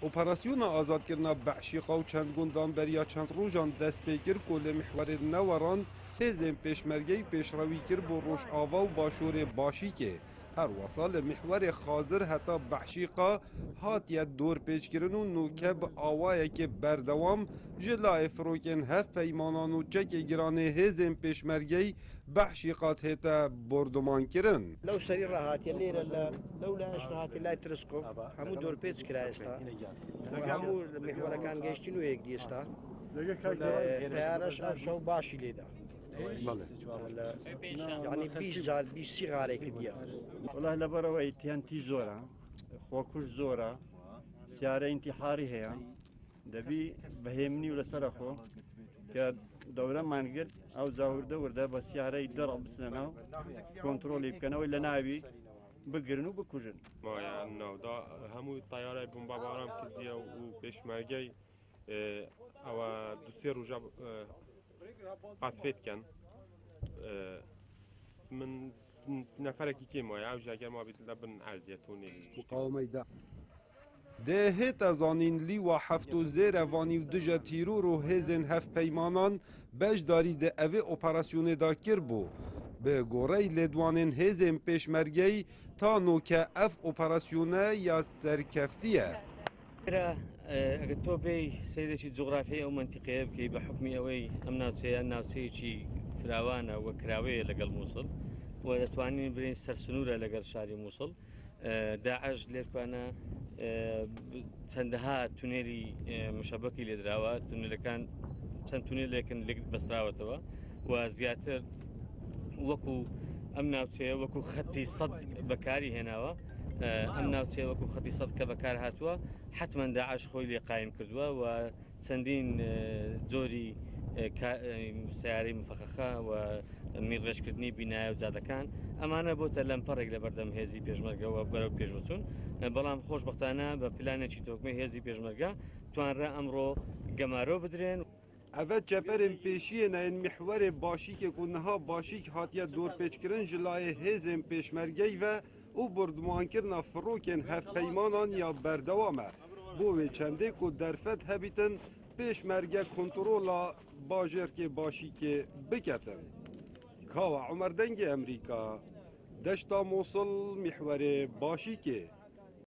اپراسیون آزاد کردن بحشیقا و چند گندان بریا چند روزان دست پیکر کل محور نواران هزم پیشمرگی پیشروی کرد با روش آوا و باشور باشی که هر وصال محور خازر حتی بحشیقا هات یا دور پیچ کردن و نوکب آوایی که بردوام جلای فروکن هف پیمانان و چک گرانه هزم پیشمرگی بحشیقات هتا بردمان کردن. لو سرير راهاتي الليلة لولا اش راهاتي لا ترسكو همو دور بيتس كرايستا همو محور كان جيشتين ويك ديستا تيارش افشو باشي ليدا يعني بيش صغار هيك ديا والله لبروا اتيانتي زورا خوكوش زورا سيارة انتحاري هي دبي بهمني ولا سرخو كدورة مانجر او زاورده ورده بس سيارة يدرب بسنة كنترول يبكنا ولا نابي بقرن وبكوجن ما يعني دا همو طيارة بمبارام كدية وبيشمرجي او دوسير رجع قصفت كان من نفرك كي ما يعوج اگر ما بيت لبن عرضيتوني مقاومه ده هتا زانین لی و هفت و زیر وانی و دجا تیرور و هزن هف پیمانان بش داری ده اوه اپراسیون دا کر بو به گوره لدوانین هزن پیشمرگی تا نوکه اف اپراسیونه یا سرکفتیه اگر تو بی سیدشی جغرافیه و منطقه بکی بحکمی اوی امناوچه چی فراوانه و کراویه لگل موصل و دتوانین برین سرسنوره لگل شاری موصل داعش لێرپانە چەندەها تونێری مشەبەکی لێدراوە تونێلەکان چەند تونێلێکن لێک بەستراوەتەوە و زیاتر وەکو ئەم ناوچەیە وەکو خەتی سەد بەکاری هێناوە ئەم ناوچەیە وەکو خەتی سەد کە بەکار هاتووە حتمەن داعش خۆی لێ قایم کردووە و چەندین زۆری سیارەی مفەخەخە و میڕێژکردنی بینایە و جادەکان ئەمانە بۆتە لەمپەڕێک لە بەردەم هێزی پێشمەرگەوە بەرەو پێشوچوون بەڵام خۆشبەختانە بە پلانێکی تۆکمەی هێزی پێشمەرگە توانرا ئەمڕۆ گەمارۆ بدرێن. اوه چپرم پیشیه نین محور باشی که کنها باشی که هاتیه دور پیچ کرن جلای هزم پیشمرگی و او بردمان کرنا فروکن هف پیمانان یا بردوامه بوی چنده که درفت هبیتن پیشمرگه کنترولا باجر که باشی که بکتن. کاوا عمر دنگ امریکا دشتا موصل محور باشی که